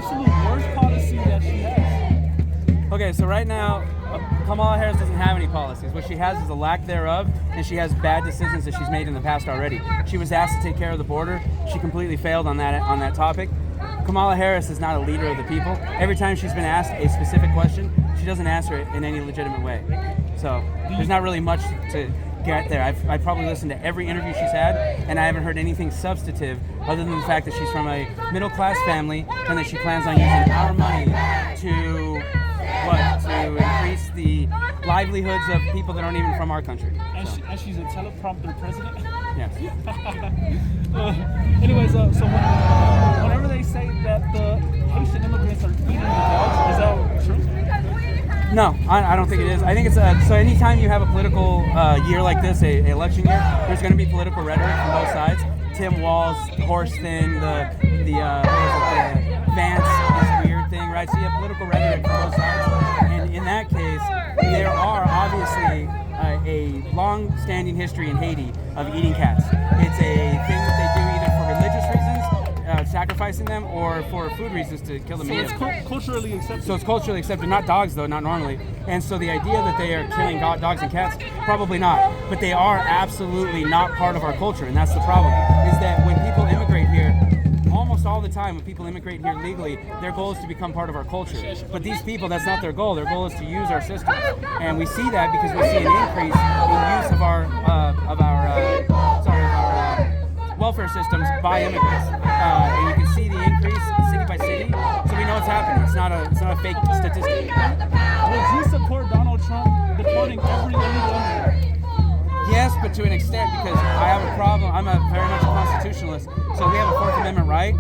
absolute worst policy that she has? Okay, so right now, Kamala Harris doesn't have any policies. What she has is a lack thereof, and she has bad decisions that she's made in the past already. She was asked to take care of the border. She completely failed on that topic. Kamala Harris is not a leader of the people. Every time she's been asked a specific question, she doesn't answer it in any legitimate way. So there's not really much to get there. I've probably listened to every interview she's had, and I haven't heard anything substantive other than the fact that she's from a middle-class family and that she plans on using our money to increase the livelihoods of people that aren't even from our country. And she's a teleprompter president? Yes. Anyways, so whenever they say that the Haitian immigrants are eating the dogs, is that true? No, I don't think it is. I think it's so anytime you have a political year like this, a election year, there's going to be political rhetoric from both sides. Tim Walz, Horse Thin, the Vance, this weird thing, right? So you have political rhetoric from both sides. And in that case, there are obviously a long-standing history in Haiti of eating cats. It's a thing that they do either for religious reasons, sacrificing them, or for food reasons to kill them. So it's culturally accepted. So it's culturally accepted. Not dogs, though, not normally. And so the idea that they are killing dogs and cats, probably not. But they are absolutely not part of our culture, and that's the problem. Is that when people immigrate here, almost all the time when people immigrate here legally, their goal is to become part of our culture. But these people, that's not their goal. Their goal is to use our system. And we see that because we see an increase in use of our welfare systems by immigrants. And you can see the increase city by city. So we know it's happening. It's not a fake statistic. Would you support Donald Trump deporting every illegal immigrant? Yes, but to an extent, because I have a problem. I'm very much a constitutionalist, so we have a Fourth Amendment right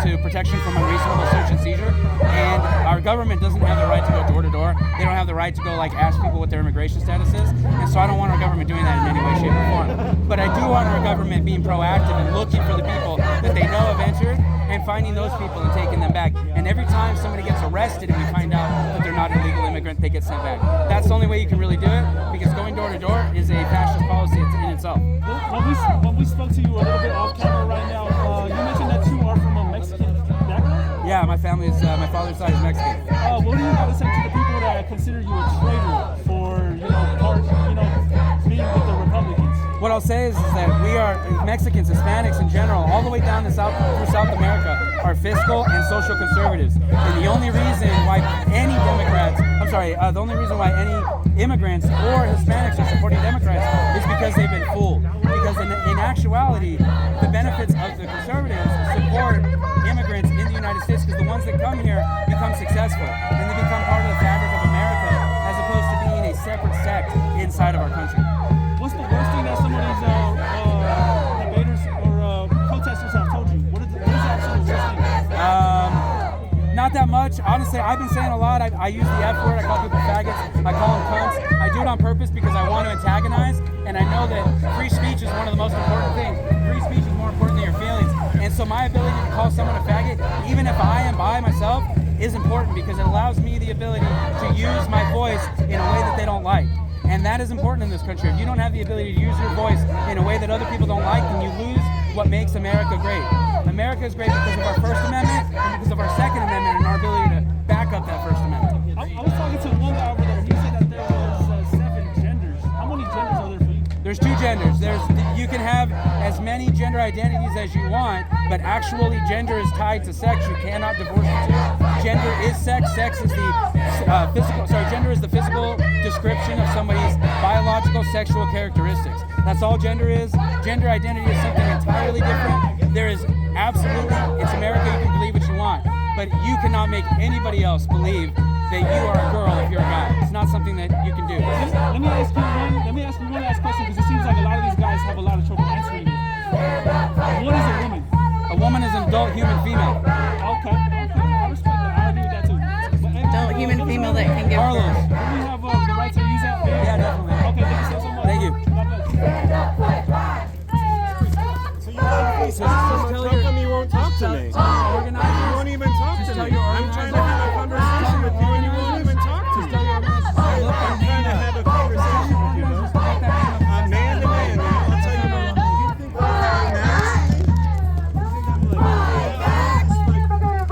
to protection from unreasonable search and seizure, and our government doesn't have the right to go door to door. They don't have the right to go ask people what their immigration status is, and so I don't want our government doing that in any way, shape, or form. But I do want our government being proactive and looking for the people that they know have entered and finding those people and taking them back. And every time somebody gets arrested and we find out that they're not an illegal immigrant, they get sent back. That's the only way you can really do it, because going door to door is a fascist policy in itself. When we spoke to you a little bit off camera right now, you mentioned that you are from a Mexican background? Yeah, my father's side is Mexican. What do you got to say to the people that consider you a traitor for, being with the Republicans? What I'll say is that we are Mexicans, Hispanics in general, all the way down to South America, are fiscal and social conservatives. And the only reason why any immigrants or Hispanics are supporting Democrats is because they've been fooled. Because in actuality, the benefits of the conservatives support immigrants in the United States, because the ones that come here become successful and they become part of the fabric of America, as opposed to being a separate sect inside of our country. What's the worst thing that some of these debaters or protesters have told you? What is the absolute worst thing? Not that much. Honestly, I've been saying a lot. I use the F word. I call people faggots. I call them cunts. I do it on purpose because I want to antagonize, and I know that free speech is one of the most important things. Free speech is more important than your feelings. And so my ability to call someone a faggot, even if I am by myself, is important because it allows me the ability to use my voice in a way that they don't like. And that is important in this country. If you don't have the ability to use your voice in a way that other people don't like, then you lose what makes America great. America is great because of our First Amendment and because of our Second Amendment and our ability to back up that First Amendment. I was talking to one guy over there. He said that there was 7 genders. How many genders are there for you? There's 2 genders. You can have as many gender identities as you want, but actually gender is tied to sex. You cannot divorce the two. Gender is sex. Sex is the gender is the physical description of somebody's biological sexual characteristics. That's all gender is. Gender identity is something entirely different. There is absolutely, it's America, you can believe what you want, but you cannot make anybody else believe that you are a girl if you're a guy. It's not something that you can do. Let me ask you one last question, because it seems like a lot of these guys have a lot of trouble answering it. What is a woman? A woman is an adult human female. Okay. I respect that. I agree with that too. Adult human female that can give Carlos. birth. Do we have the right to use that? Yeah, definitely. Okay, thank you so much. Thank you. God bless. So how come you won't talk to me? You won't even talk to me. I'm trying to have a conversation with you and you won't even talk to me. I'm trying to have a conversation with you, though. I'm man to man. I'll tell you what. You think I'm nasty? You think I'm like,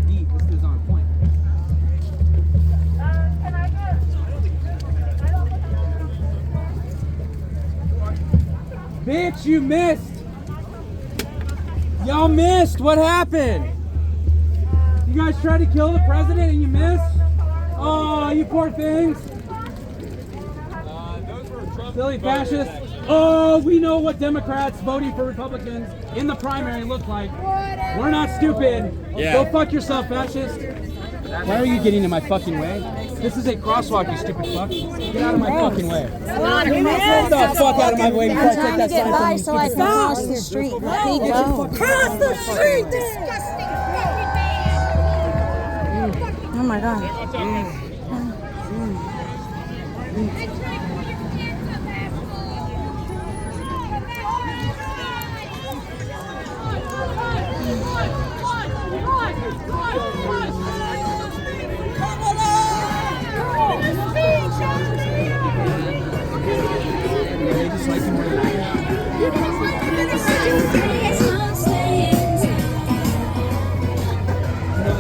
deep. This is on point. Bitch, you missed. Y'all missed. What happened? You guys tried to kill the president and you missed? Oh, you poor things. Silly fascists. Oh, we know what Democrats voting for Republicans in the primary look like. We're not stupid. Yeah. Go fuck yourself, fascist. Why are you getting in my fucking way? This is a crosswalk, you stupid fuck. Get out of my fucking way. Get the fuck out of my way before I take that sign from you, So I stupid can fuck. cross the street. Let me go. Cross the street, disgusting fucking man! Oh my god.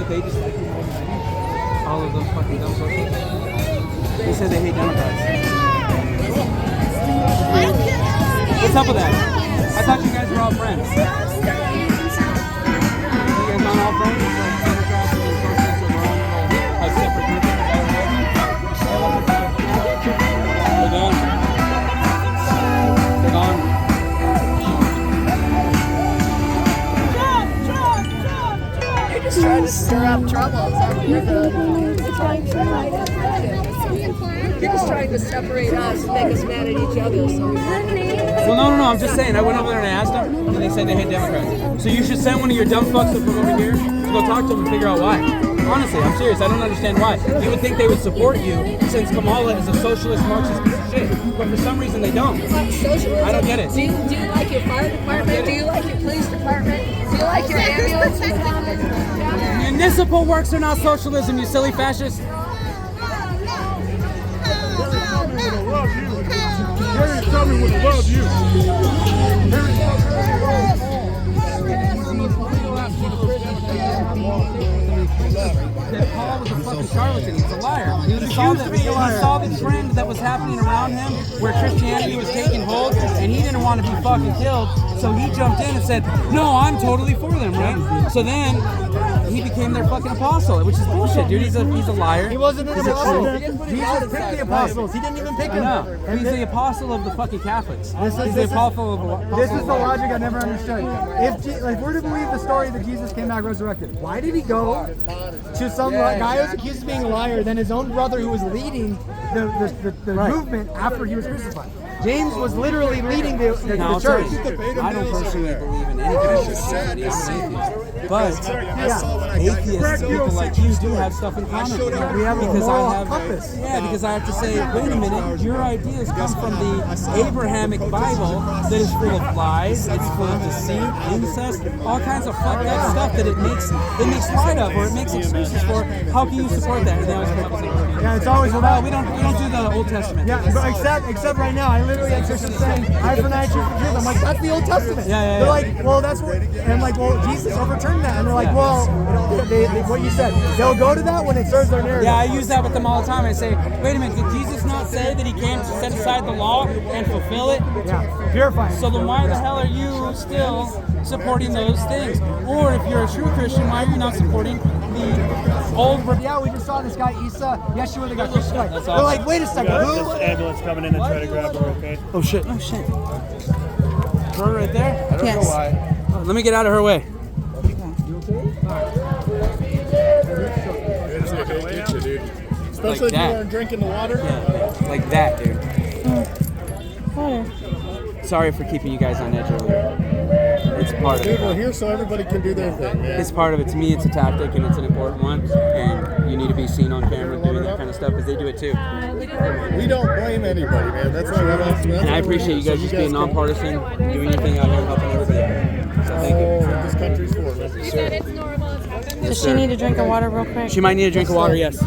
They just like all of those fucking dumb socials. They say they hate Democrats. What's up with that? I thought you guys were all friends. You guys not all friends? Like Democrats and socialists are all like separate groups. They're gone. They're gone. Just trying to stir up trouble. You're just trying to separate us, make us mad at each other. So. Well, no. I'm just saying. I went over there and asked them, and they said they hate Democrats. So you should send one of your dumb fucks from over here to go talk to them and figure out why. Honestly, I'm serious. I don't understand why. You would think they would support you since Kamala is a socialist, Marxist piece of shit. But for some reason, they don't. Socialism. I don't get it. Do you like your fire department? Do you like your police department? Do you like your ambulance? Municipal works are not socialism, you silly fascist. Harriet Tubman would love you. That Paul was a fucking charlatan. He's a liar. He saw the trend that was happening around him where Christianity was taking hold and he didn't want to be fucking killed. So he jumped in and said, no, I'm totally for them, right? So then he became their fucking apostle, which is bullshit, dude. He's a liar. He wasn't an apostle. Jesus picked the apostles. He didn't even pick I them. know. He's the apostle of the fucking Catholics. He's the this is- apostle of This is the logic I never understood. If we're to believe the story that Jesus came back resurrected, why did he go to some guy who was accused of being a liar, then his own brother who was leading the movement after he was crucified? James was literally leading the church. I don't personally believe in any kind of Christianity. I'm an atheist. But atheists, people like you do have stuff in common. We have a because moral I have, compass. yeah, because I have to say, wait a minute, your ideas come from the Abrahamic Bible that is full of lies, it's full of deceit, incest, all kinds of fucked up stuff that it makes light of, or it makes excuses for. How can you support that? And they always come up and say, Yeah, it's always we don't do the Old Testament. Yeah, but except right now, I literally had Christians saying, "Eye for an eye, tooth for tooth." I'm like, that's the Old Testament. Yeah. They're like, well, that's what. And I'm like, well, Jesus overturned that. And they're like, well, they, what you said, they'll go to that when it serves their narrative. Yeah, I use that with them all the time. I say, wait a minute, did Jesus not say that he came to set aside the law and fulfill it? Yeah, purifying. So then why the hell are you still supporting those things? Or if you're a true Christian, why are you not supporting the old... Yeah, we just saw this guy, Isa, Yeshua, they got crucified. That's They're awesome. like, wait a second, who? Ambulance coming in and try to grab her, okay? Oh shit. Her right there? I don't know why. Oh, let me get out of her way. Especially if you that. weren't drinking the water. Yeah, like that, dude. Sorry for keeping you guys on edge earlier. It's part of Dude, we're it. here so everybody can do their thing, man. It's part of it. To me, it's a tactic and it's an important one. And you need to be seen on camera doing that kind of stuff because they do it too. We don't blame anybody, man. That's why we're not. And I appreciate you guys just being nonpartisan, doing your thing out here and helping everybody. So thank you. This country's for, man. Does she need a drink of water real quick? She might need a drink of water, yes.